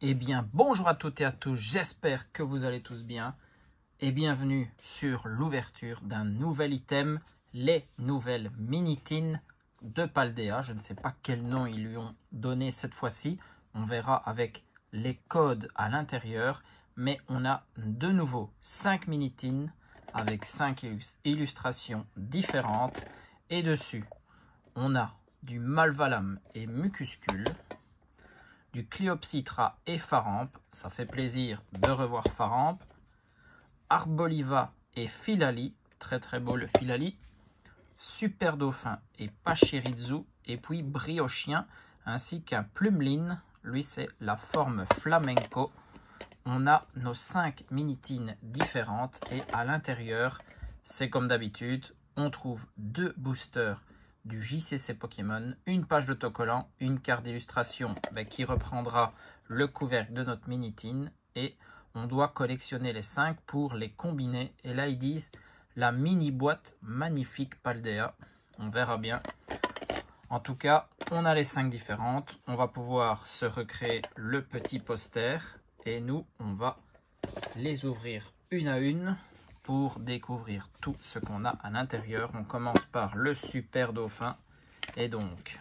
Eh bien, bonjour à toutes et à tous, j'espère que vous allez tous bien et bienvenue sur l'ouverture d'un nouvel item, les nouvelles mini-tins de Paldea. Je ne sais pas quel nom ils lui ont donné cette fois-ci, on verra avec les codes à l'intérieur, mais on a de nouveau 5 mini-tins avec 5 illustrations différentes et dessus on a du Malvalam et Mucuscule, du Cliopsitra et Faramp, ça fait plaisir de revoir Faramp, Arboliva et Filali, très très beau le Filali, Super Dauphin et Pachirisu, et puis Briochien, ainsi qu'un Plumeline, lui c'est la forme flamenco. On a nos 5 mini-tins différentes et à l'intérieur, c'est comme d'habitude, on trouve 2 boosters du JCC Pokémon, une page d'autocollant, une carte d'illustration qui reprendra le couvercle de notre mini-tin et on doit collectionner les 5 pour les combiner. Et là ils disent la mini boîte magnifique Paldea, on verra bien. En tout cas, on a les 5 différentes, on va pouvoir se recréer le petit poster et nous on va les ouvrir une à une pour découvrir tout ce qu'on a à l'intérieur. On commence par le Super Dauphin. Et donc,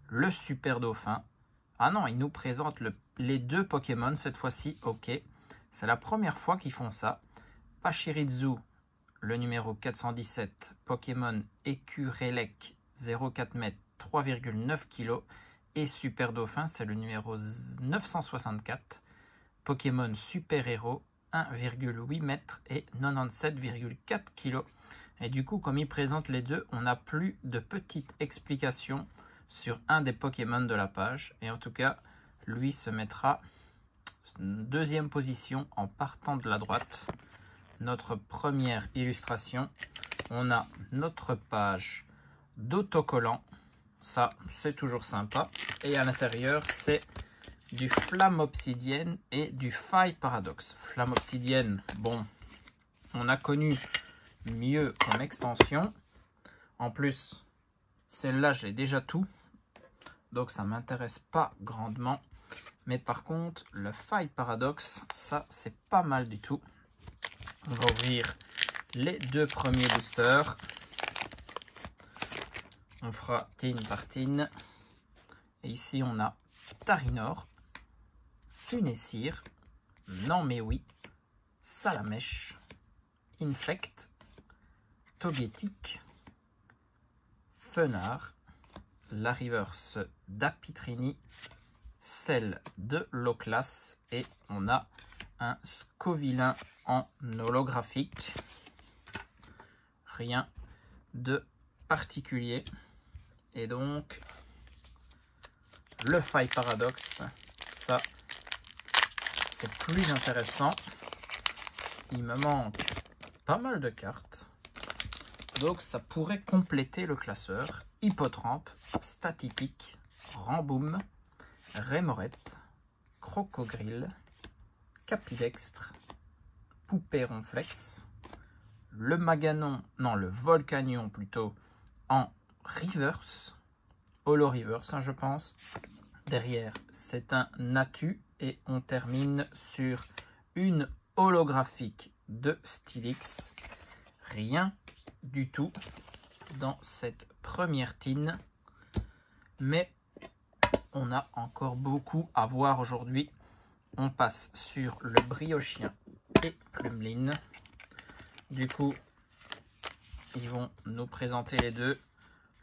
le Super Dauphin. Ah non, il nous présente les 2 Pokémon cette fois-ci. Ok, c'est la première fois qu'ils font ça. Pachirisu, le numéro 417. Pokémon Écurélec, 0,4 m, 3,9 kg. Et Super Dauphin, c'est le numéro 964. Pokémon Super Héros, 1,8 m et 97,4 kg. Et du coup, comme il présente les 2, on n'a plus de petites explications sur un des Pokémon de la page. Et en tout cas, lui se mettra deuxième position en partant de la droite. Notre première illustration, on a notre page d'autocollant. Ça, c'est toujours sympa. Et à l'intérieur, c'est du Flamme Obsidienne et du Faille Paradoxe. Flamme Obsidienne, bon, on a connu mieux comme extension. En plus, celle-là, j'ai déjà tout. Donc, ça ne m'intéresse pas grandement. Mais par contre, le Faille Paradoxe, ça, c'est pas mal du tout. On va ouvrir les 2 premiers boosters. On fera tin par tin. Et ici, on a Tarinor, Funessir, Non mais oui, Salamèche, Infect, Togetic, Fenard, la reverse d'Apitrini, celle de Loclas et on a un Scovillain en holographique. Rien de particulier. Et donc, le Faille Paradoxe, ça, c'est plus intéressant. Il me manque pas mal de cartes. Donc ça pourrait compléter le classeur. Hippotrampe, Statitique, Ramboum, Rémorette, Crocogrille, Capidextre, Poupée Ronflex, le Maganon, non le Volcanion plutôt, en reverse, holo reverse je pense. Derrière c'est un Natu et on termine sur une holographique de Steelix. Rien du tout dans cette première tin, mais on a encore beaucoup à voir aujourd'hui. On passe sur le Briochien et Plumeline. Du coup, ils vont nous présenter les 2.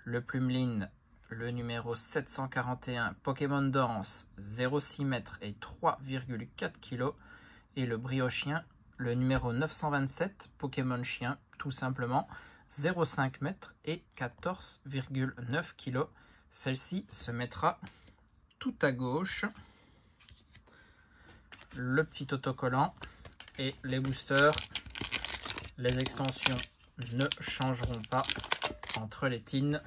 Le Plumeline, le numéro 741, Pokémon Danse, 0,6 m et 3,4 kg. Et le Briochien, le numéro 927, Pokémon Chien, tout simplement, 0,5 m et 14,9 kg. Celle-ci se mettra tout à gauche. Le petit autocollant et les boosters. Les extensions ne changeront pas entre les tins.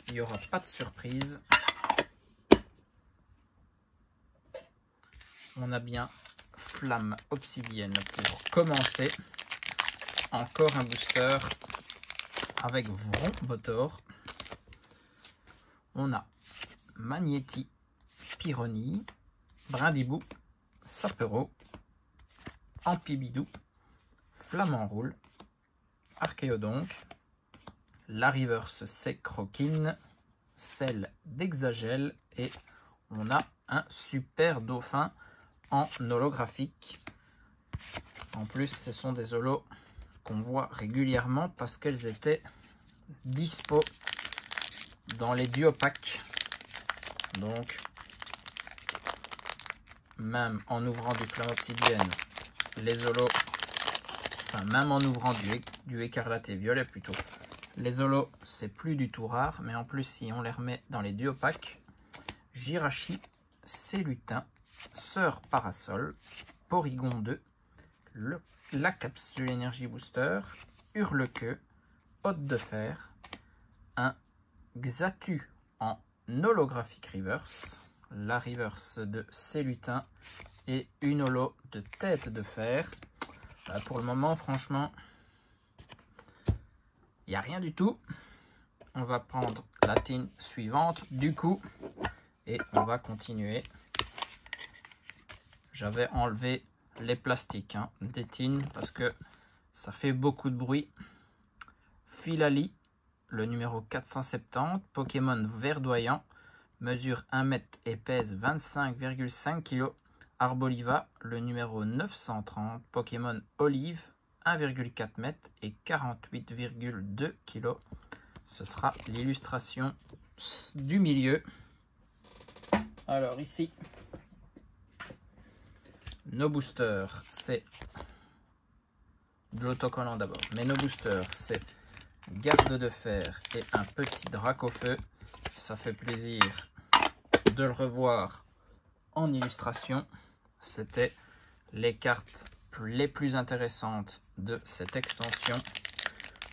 Il n'y aura pas de surprise. On a bien Flamme Obsidienne pour commencer. Encore un booster avec Vrombotor. On a Magnéti, Pyrrhonii, Brindibou, Sapero, Ampibidou, Flamand Roule, Archéodonque, la reverse c'est Croquine, celle d'Hexagel et on a un super dauphin en holographique. En plus, ce sont des holos qu'on voit régulièrement parce qu'elles étaient dispo dans les duopacks. Donc, même en ouvrant du Flamme Obsidienne, les holos, enfin même en ouvrant du écarlate et violet plutôt, les holos c'est plus du tout rare, mais en plus si on les remet dans les duopacks, Jirachi, Célutin, Sœur Parasol, Porygon 2, la capsule énergie booster, Hurlequeue, Hôte de fer, un Xatu en holographique reverse, la reverse de Célutin et une holo de Tête de fer. Bah, pour le moment, franchement, il n'y a rien du tout. On va prendre la tine suivante du coup et on va continuer. J'avais enlevé les plastiques des tines parce que ça fait beaucoup de bruit. Philali, le numéro 470, Pokémon verdoyant, mesure 1 m et pèse 25,5 kg. Arboliva, le numéro 930, Pokémon olive, 1,4 m et 48,2 kg. Ce sera l'illustration du milieu. Alors ici, nos boosters, c'est de l'autocollant d'abord. Mais nos boosters, c'est Garde de fer et un petit Dracofeu. Ça fait plaisir de le revoir en illustration. C'était les cartes les plus intéressantes de cette extension.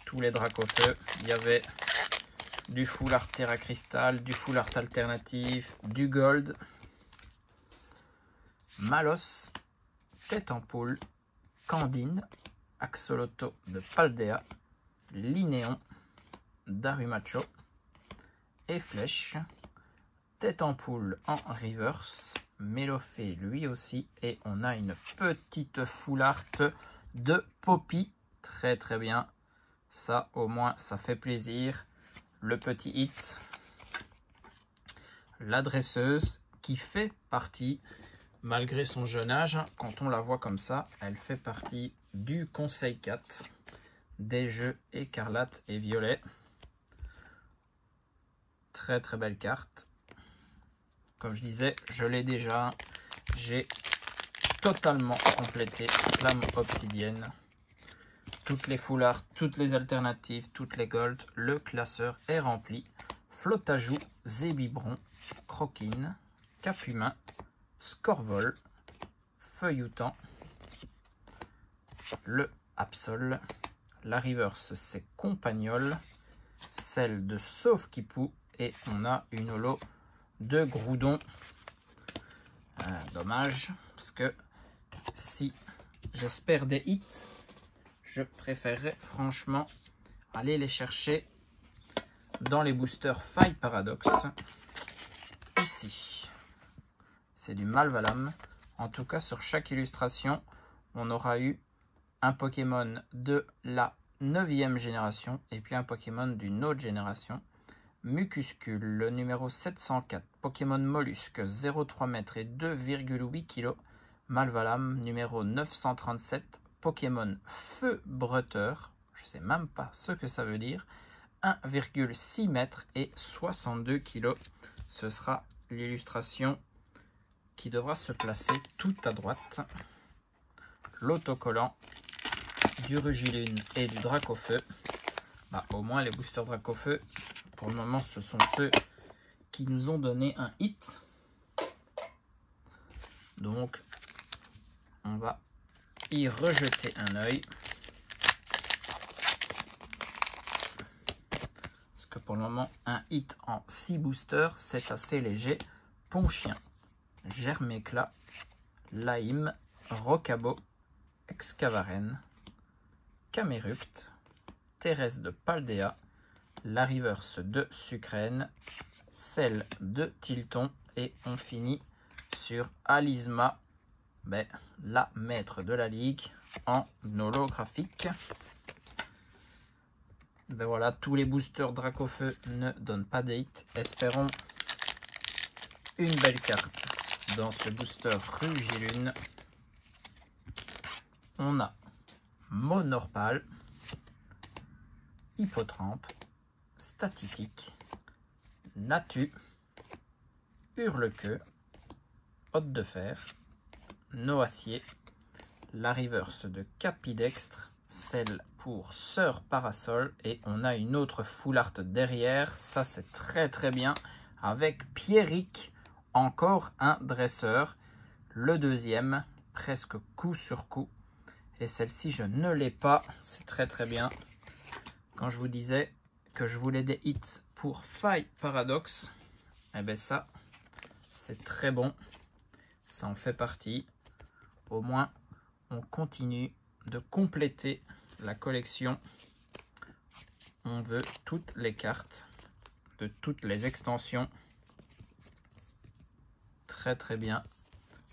Tous les Dracofeu. Il y avait du full art Terra Cristal, du full art alternatif, du gold, Malos, Tête en poule, Candine, Axolotl de Paldea, Linéon, Darumacho et Flèche, Tête en poule en reverse, Mélofée lui aussi, et on a une petite full art de Poppy, très très bien, ça au moins ça fait plaisir. Le petit hit, la dresseuse qui fait partie, malgré son jeune âge, quand on la voit comme ça, elle fait partie du conseil 4 des jeux écarlate et violet. Très très belle carte. Comme je disais, je l'ai déjà. J'ai totalement complété Flamme Obsidienne. Toutes les full art, toutes les alternatives, toutes les gold. Le classeur est rempli. Flotajou, Zébibron, Croquine, Capumain, Scorvol, Feuilloutant, le Absol. La reverse c'est Compagnol, celle de Sauf-Kipou et on a une holo de Groudon. Dommage parce que si j'espère des hits, je préférerais franchement aller les chercher dans les boosters Faille Paradox. Ici, c'est du Malvalam. En tout cas, sur chaque illustration, on aura eu un Pokémon de la 9e génération et puis un Pokémon d'une autre génération. Mucuscule, le numéro 704, Pokémon Mollusque, 0,3 m et 2,8 kg. Malvalam, numéro 937, Pokémon Feu Bretteur, je ne sais même pas ce que ça veut dire, 1,6 m et 62 kg. Ce sera l'illustration qui devra se placer tout à droite. L'autocollant, du Rugilune et du Dracofeu. Bah, au moins les boosters Dracofeu, pour le moment, ce sont ceux qui nous ont donné un hit. Donc, on va y rejeter un œil. Parce que pour le moment, un hit en 6 boosters, c'est assez léger. Ponchien, Germéclat, Laïm, Rocabo, Excavaren, Camérupt, Thérèse de Paldea, la reverse de Sucrène, celle de Tilton et on finit sur Alizma, la maître de la ligue en holographique. Voilà, tous les boosters Dracofeu ne donnent pas de hit. Espérons une belle carte dans ce booster Rugilune. On a Monorpal, Hippotrampe, Statitique, Natu, Hurlequeux, Hôte de Fer, Noacier, la reverse de Capidextre, celle pour Sœur Parasol, et on a une autre full art derrière. Ça, c'est très très bien, avec Pierrick, encore un dresseur, le deuxième, presque coup sur coup. Et celle-ci, je ne l'ai pas, c'est très très bien. Quand je vous disais que je voulais des hits pour Faille Paradoxe, eh bien ça, c'est très bon. Ça en fait partie. Au moins, on continue de compléter la collection. On veut toutes les cartes de toutes les extensions. Très très bien.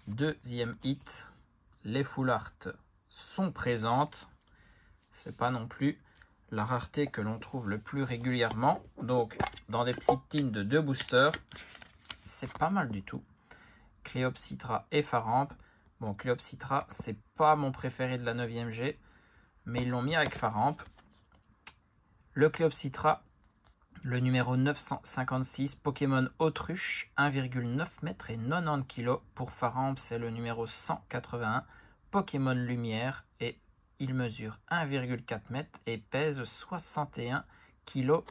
Deuxième hit, les full art sont présentes. C'est pas non plus la rareté que l'on trouve le plus régulièrement. Donc, dans des petites tines de 2 boosters, c'est pas mal du tout. Cléopsitra et Farampe. Bon, Cléopsitra, c'est pas mon préféré de la 9e G, mais ils l'ont mis avec Farampe. Le Cléopsitra, le numéro 956, Pokémon Autruche, 1,9 m et 90 kg. Pour Farampe, c'est le numéro 181, Pokémon Lumière, et il mesure 1,4 m et pèse 61,5 kg.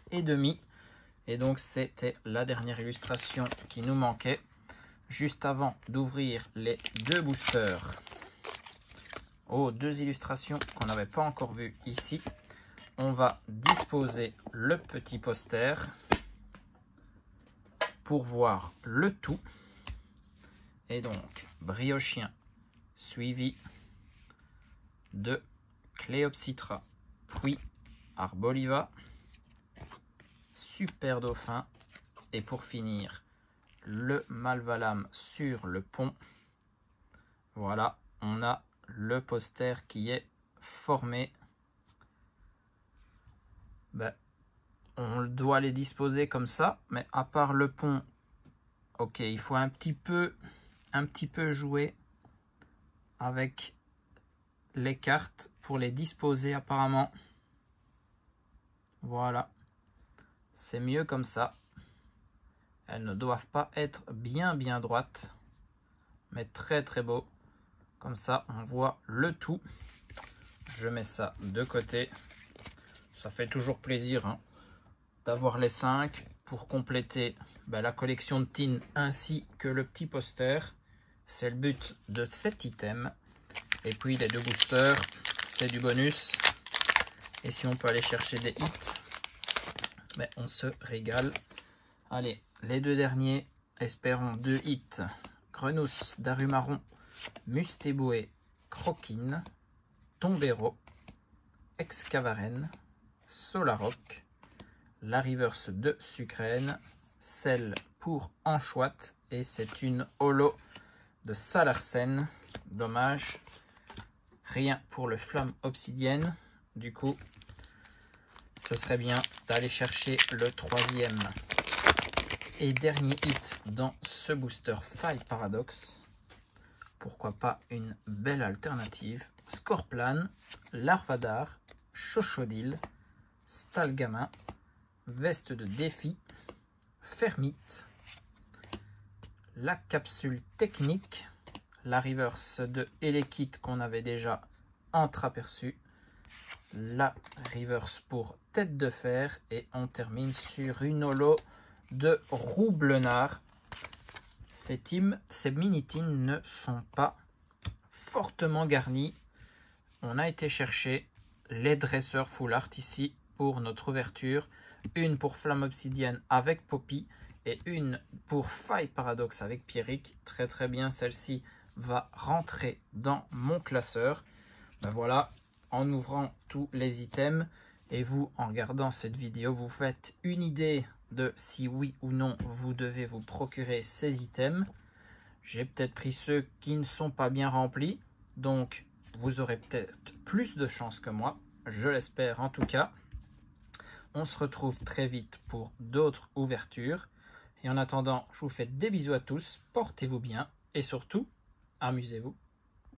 Et donc, c'était la dernière illustration qui nous manquait. Juste avant d'ouvrir les 2 boosters. Oh, 2 illustrations qu'on n'avait pas encore vues ici. On va disposer le petit poster pour voir le tout. Et donc, Briochien suivi de Cléopsitra, puis Arboliva, Super Dauphin, et pour finir, le Malvalam sur le pont. Voilà, on a le poster qui est formé. On doit les disposer comme ça, mais à part le pont, ok, il faut un petit peu jouer avec les cartes pour les disposer apparemment. Voilà, c'est mieux comme ça. Elles ne doivent pas être bien droites, mais très très beau. Comme ça, on voit le tout. Je mets ça de côté. Ça fait toujours plaisir hein, d'avoir les 5 pour compléter la collection de tines ainsi que le petit poster. C'est le but de cet item. Et puis les 2 boosters, c'est du bonus. Et si on peut aller chercher des hits, on se régale. Allez, les 2 derniers, espérons 2 hits. Grenousse, Darumaron, Mustéboué, Croquine, Tombero, Excavaren, Solaroc, la reverse de Sucrène, celle pour Anchoite, et c'est une holo de Salarsen. Dommage, rien pour le Flamme Obsidienne. Du coup, ce serait bien d'aller chercher le 3e et dernier hit dans ce booster Faille Paradoxe. Pourquoi pas une belle alternative. Scorplan, Larvadar, Chochodile, Stalgamin, Veste de Défi, Fermite, la capsule technique, la reverse de Elekid qu'on avait déjà entreaperçu, la reverse pour Tête de Fer, et on termine sur une holo de Roublenard. Ces mini-tines ne sont pas fortement garnis. On a été chercher les dresseurs full art ici pour notre ouverture. Une pour Flamme Obsidienne avec Poppy et une pour Faille Paradoxe avec Pierrick. Très très bien, celle-ci va rentrer dans mon classeur. Voilà, en ouvrant tous les items et vous, en regardant cette vidéo, vous faites une idée de si oui ou non vous devez vous procurer ces items. J'ai peut-être pris ceux qui ne sont pas bien remplis. Donc, vous aurez peut-être plus de chance que moi. Je l'espère en tout cas. On se retrouve très vite pour d'autres ouvertures. Et en attendant, je vous fais des bisous à tous. Portez-vous bien et surtout, amusez-vous.